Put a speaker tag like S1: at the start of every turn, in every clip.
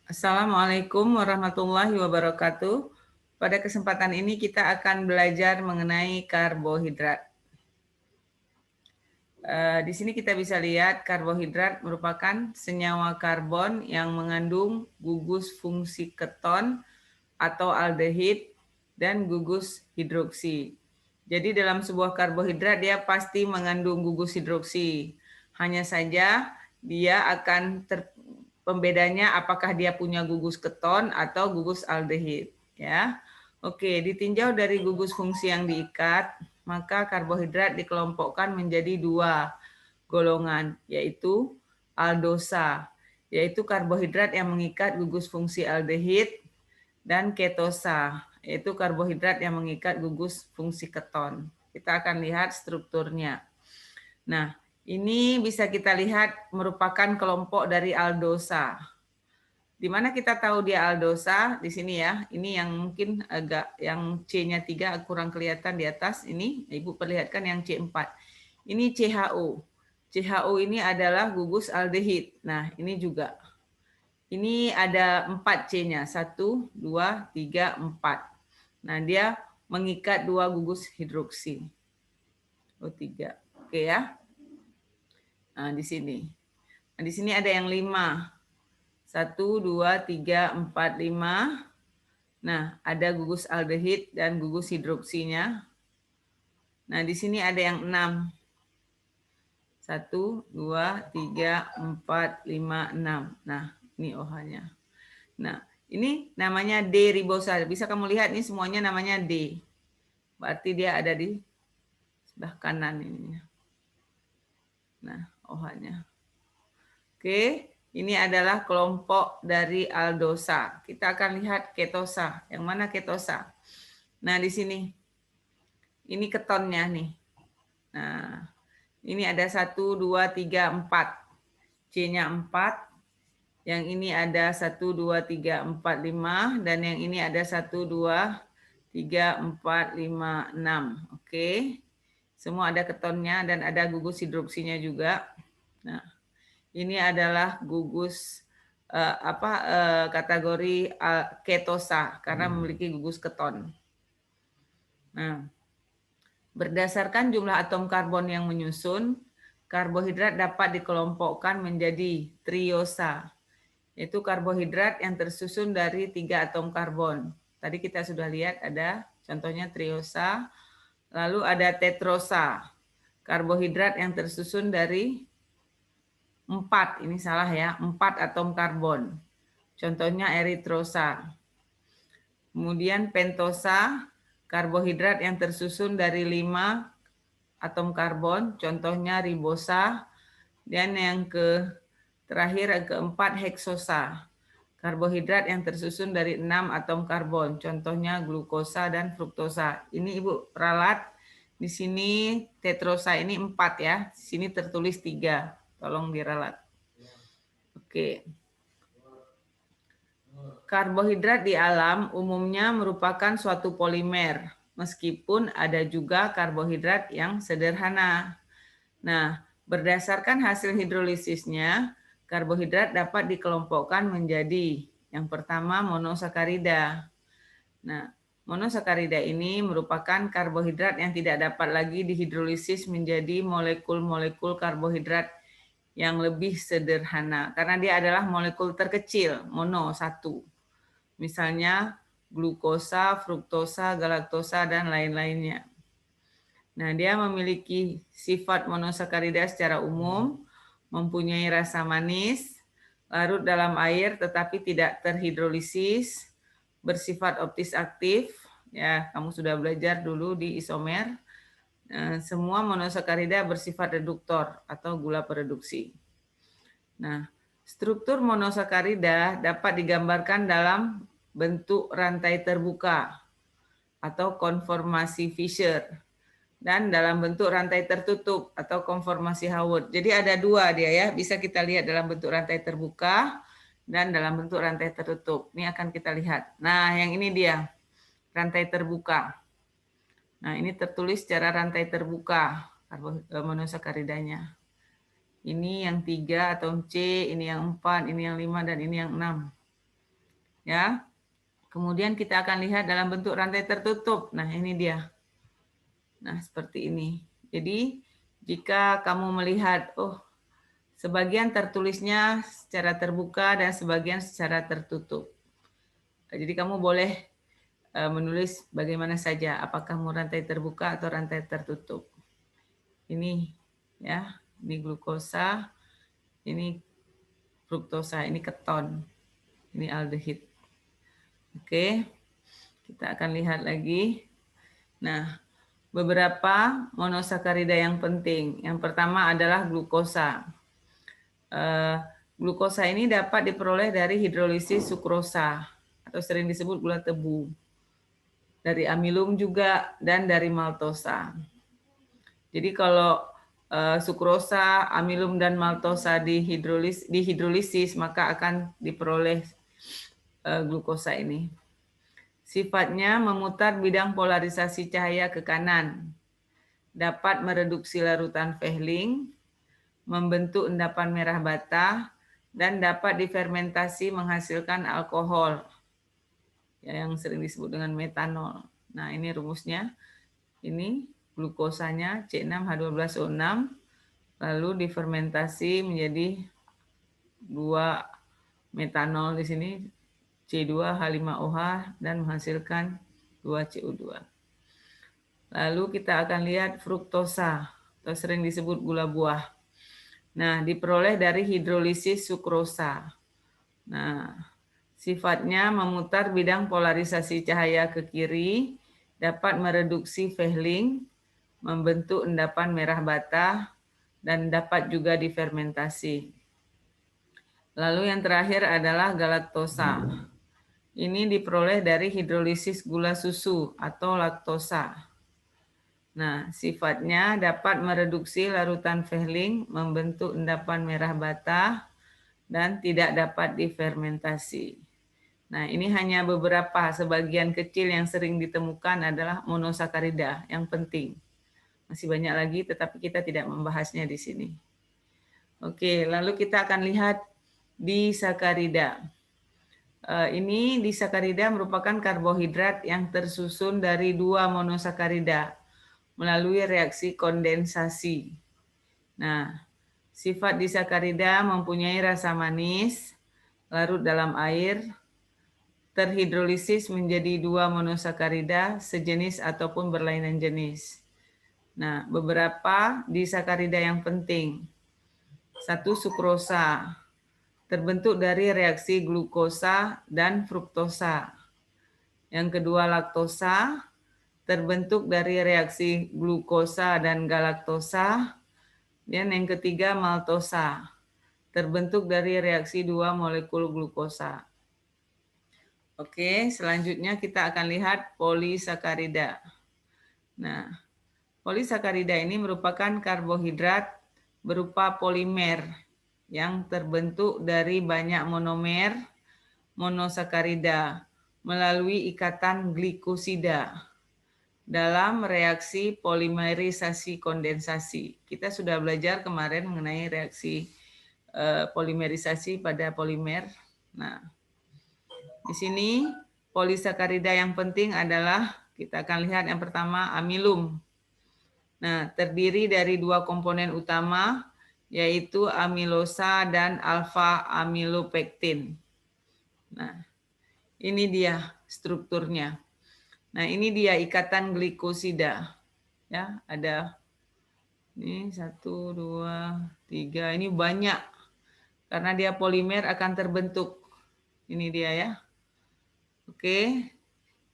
S1: Assalamualaikum warahmatullahi wabarakatuh. Pada kesempatan ini kita akan belajar mengenai karbohidrat. Di sini kita bisa lihat karbohidrat merupakan senyawa karbon yang mengandung gugus fungsi keton atau aldehid dan gugus hidroksi. Jadi dalam sebuah karbohidrat dia pasti mengandung gugus hidroksi. Hanya saja dia akan pembedanya apakah dia punya gugus keton atau gugus aldehid, ya. Oke, ditinjau dari gugus fungsi yang diikat, maka karbohidrat dikelompokkan menjadi dua golongan, yaitu aldosa, yaitu karbohidrat yang mengikat gugus fungsi aldehid, dan ketosa, yaitu karbohidrat yang mengikat gugus fungsi keton. Kita akan lihat strukturnya. Nah, ini bisa kita lihat merupakan kelompok dari aldosa. Di mana kita tahu dia aldosa? Di sini ya. Ini yang mungkin agak yang C-nya 3 kurang kelihatan di atas ini. Ibu perlihatkan yang C4. Ini CHO. CHO ini adalah gugus aldehid. Nah, ini juga. Ini ada 4 C-nya. 1, 2, 3, 4. Nah, dia mengikat dua gugus hidroksi. Oh, 3. Oke ya. Nah, di sini. Nah, di sini ada yang 5. 1, 2, 3, 4, 5. Nah, ada gugus aldehid dan gugus hidroksinya. Nah, di sini ada yang 6. 1, 2, 3, 4, 5, 6. Nah, ini OH-nya. Nah, ini namanya D-ribosa. Bisa kamu lihat nih semuanya namanya D. Berarti dia ada di sebelah kanan ini. Nah, OH-nya. Oke, ini adalah kelompok dari aldosa. Kita akan lihat ketosa. Yang mana ketosa? Nah, di sini. Ini ketonnya nih. Nah, ini ada 1, 2, 3, 4. C-nya 4. Yang ini ada 1, 2, 3, 4, 5. Dan yang ini ada 1, 2, 3, 4, 5, 6. Oke. Semua ada ketonnya dan ada gugus hidroksinya juga. Nah, ini adalah gugus kategori ketosa karena memiliki gugus keton. Nah, berdasarkan jumlah atom karbon yang menyusun, karbohidrat dapat dikelompokkan menjadi triosa, yaitu karbohidrat yang tersusun dari 3 atom karbon. Tadi kita sudah lihat ada contohnya triosa, lalu ada tetrosa, karbohidrat yang tersusun dari 4, ini salah ya, 4 atom karbon. Contohnya eritrosa. Kemudian pentosa, karbohidrat yang tersusun dari 5 atom karbon, contohnya ribosa. Dan yang terakhir yang keempat heksosa, karbohidrat yang tersusun dari 6 atom karbon, contohnya glukosa dan fruktosa. Ini Ibu ralat, di sini tetrosa ini 4 ya, di sini tertulis 3, tolong diralat. Oke. Karbohidrat di alam umumnya merupakan suatu polimer, meskipun ada juga karbohidrat yang sederhana. Nah, berdasarkan hasil hidrolisisnya, karbohidrat dapat dikelompokkan menjadi yang pertama monosakarida. Nah, monosakarida ini merupakan karbohidrat yang tidak dapat lagi dihidrolisis menjadi molekul-molekul karbohidrat yang lebih sederhana karena dia adalah molekul terkecil, mono satu. Misalnya glukosa, fruktosa, galaktosa, dan lain-lainnya. Nah, dia memiliki sifat monosakarida secara umum, mempunyai rasa manis, larut dalam air tetapi tidak terhidrolisis, bersifat optis aktif, ya kamu sudah belajar dulu di isomer. Semua monosakarida bersifat reduktor atau gula pereduksi. Nah, struktur monosakarida dapat digambarkan dalam bentuk rantai terbuka atau konformasi Fischer dan dalam bentuk rantai tertutup atau konformasi Howard. Jadi ada dua dia ya, bisa kita lihat dalam bentuk rantai terbuka dan dalam bentuk rantai tertutup. Ini akan kita lihat. Nah, yang ini dia, rantai terbuka. Nah, ini tertulis secara rantai terbuka monosakaridanya. Ini yang 3 atau C, ini yang 4, ini yang 5, dan ini yang 6. ya. Kemudian kita akan lihat dalam bentuk rantai tertutup. Nah, ini dia. Nah, seperti ini. Jadi, jika kamu melihat, sebagian tertulisnya secara terbuka dan sebagian secara tertutup. Jadi, kamu boleh menulis bagaimana saja, apakah mau rantai terbuka atau rantai tertutup. Ini, ya, ini glukosa, ini fruktosa, ini keton, ini aldehid. Oke, kita akan lihat lagi. Nah, beberapa monosakarida yang penting. Yang pertama adalah glukosa. Glukosa ini dapat diperoleh dari hidrolisis sukrosa atau sering disebut gula tebu. Dari amilum juga dan dari maltosa. Jadi kalau sukrosa, amilum dan maltosa dihidrolisis maka akan diperoleh glukosa ini. Sifatnya memutar bidang polarisasi cahaya ke kanan, dapat mereduksi larutan Fehling, membentuk endapan merah bata, dan dapat difermentasi menghasilkan alkohol, yang sering disebut dengan metanol. Nah, ini rumusnya. Ini glukosanya C6H12O6, lalu difermentasi menjadi 2 metanol di sini, C2H5OH, dan menghasilkan 2CO2. Lalu kita akan lihat fruktosa, atau sering disebut gula buah. Nah, diperoleh dari hidrolisis sukrosa. Nah, sifatnya memutar bidang polarisasi cahaya ke kiri, dapat mereduksi Fehling, membentuk endapan merah bata, dan dapat juga difermentasi. Lalu yang terakhir adalah galaktosa. Ini diperoleh dari hidrolisis gula susu atau laktosa. Nah, sifatnya dapat mereduksi larutan Fehling, membentuk endapan merah bata, dan tidak dapat difermentasi. Nah, ini hanya beberapa, sebagian kecil yang sering ditemukan adalah monosakarida yang penting. Masih banyak lagi, tetapi kita tidak membahasnya di sini. Oke, lalu kita akan lihat disakarida. Ini disakarida merupakan karbohidrat yang tersusun dari 2 monosakarida melalui reaksi kondensasi. Nah, sifat disakarida mempunyai rasa manis, larut dalam air, terhidrolisis menjadi 2 monosakarida sejenis ataupun berlainan jenis. Nah, beberapa disakarida yang penting. 1, sukrosa, terbentuk dari reaksi glukosa dan fruktosa. Yang kedua, laktosa, terbentuk dari reaksi glukosa dan galaktosa. Dan yang ketiga, maltosa, terbentuk dari reaksi 2 molekul glukosa. Oke, selanjutnya kita akan lihat polisakarida. Nah, polisakarida ini merupakan karbohidrat berupa polimer yang terbentuk dari banyak monomer monosakarida melalui ikatan glikosida dalam reaksi polimerisasi kondensasi. Kita sudah belajar kemarin mengenai reaksi polimerisasi pada polimer. Nah, di sini polisakarida yang penting adalah kita akan lihat yang pertama amilum. Nah, terdiri dari 2 komponen utama yaitu amilosa dan alfa amilopektin. Nah, ini dia strukturnya. Nah, ini dia ikatan glikosida. Ya, ada ini 1, 2, 3. Ini banyak karena dia polimer akan terbentuk. Ini dia ya. Oke,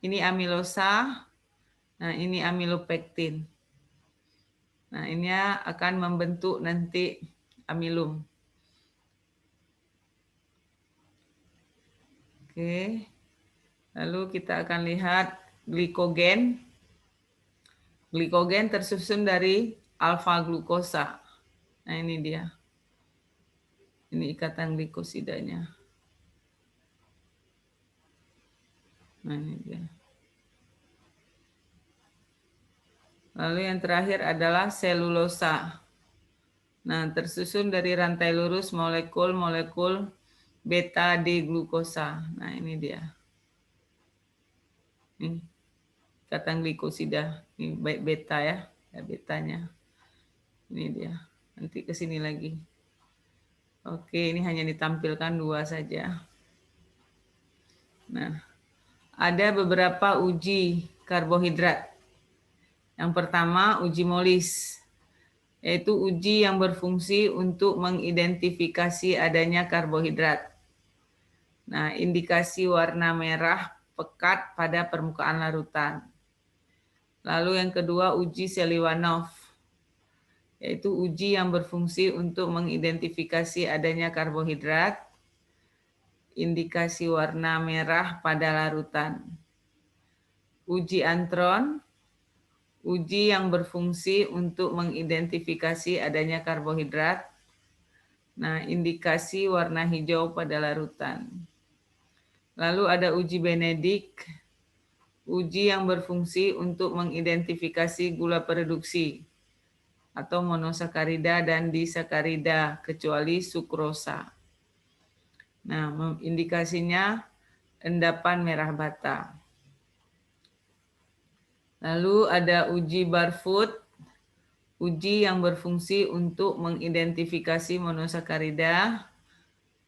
S1: ini amilosa, nah ini amilopektin. Nah, ini akan membentuk nanti amilum. Oke, lalu kita akan lihat glikogen. Glikogen tersusun dari alfa glukosa. Nah, ini dia. Ini ikatan glikosidanya. Nah, ini dia. Lalu yang terakhir adalah selulosa. Nah, tersusun dari rantai lurus molekul-molekul beta D-glukosa. Nah, ini dia. Nih, ikatan glikosida. Ini baik beta ya, betanya. Ini dia. Nanti ke sini lagi. Oke, ini hanya ditampilkan 2 saja. Nah, ada beberapa uji karbohidrat. Yang pertama, uji Molis, yaitu uji yang berfungsi untuk mengidentifikasi adanya karbohidrat. Nah, indikasi warna merah pekat pada permukaan larutan. Lalu yang kedua, uji Seliwanov, yaitu uji yang berfungsi untuk mengidentifikasi adanya karbohidrat, indikasi warna merah pada larutan. Uji Antron, uji yang berfungsi untuk mengidentifikasi adanya karbohidrat, nah indikasi warna hijau pada larutan. Lalu ada uji Benedict, uji yang berfungsi untuk mengidentifikasi gula produksi atau monosakarida dan disakarida kecuali sukrosa. Nah, indikasinya endapan merah bata. Lalu ada uji Barfoot, uji yang berfungsi untuk mengidentifikasi monosakarida,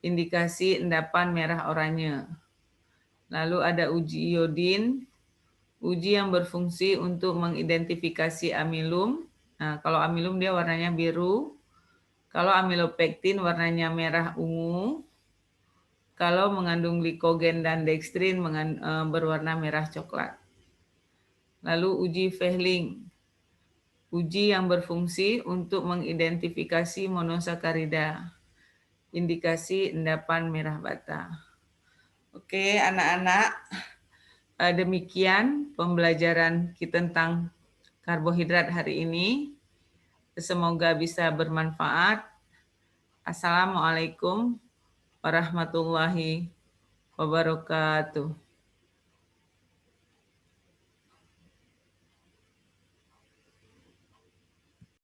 S1: indikasi endapan merah oranye. Lalu ada uji iodin, uji yang berfungsi untuk mengidentifikasi amilum. Nah, kalau amilum dia warnanya biru. Kalau amilopektin warnanya merah ungu. Kalau mengandung glikogen dan dextrin berwarna merah coklat. Lalu uji Fehling, uji yang berfungsi untuk mengidentifikasi monosakarida, indikasi endapan merah bata. Oke, anak-anak, demikian pembelajaran kita tentang karbohidrat hari ini. Semoga bisa bermanfaat. Assalamualaikum warahmatullahi wabarakatuh.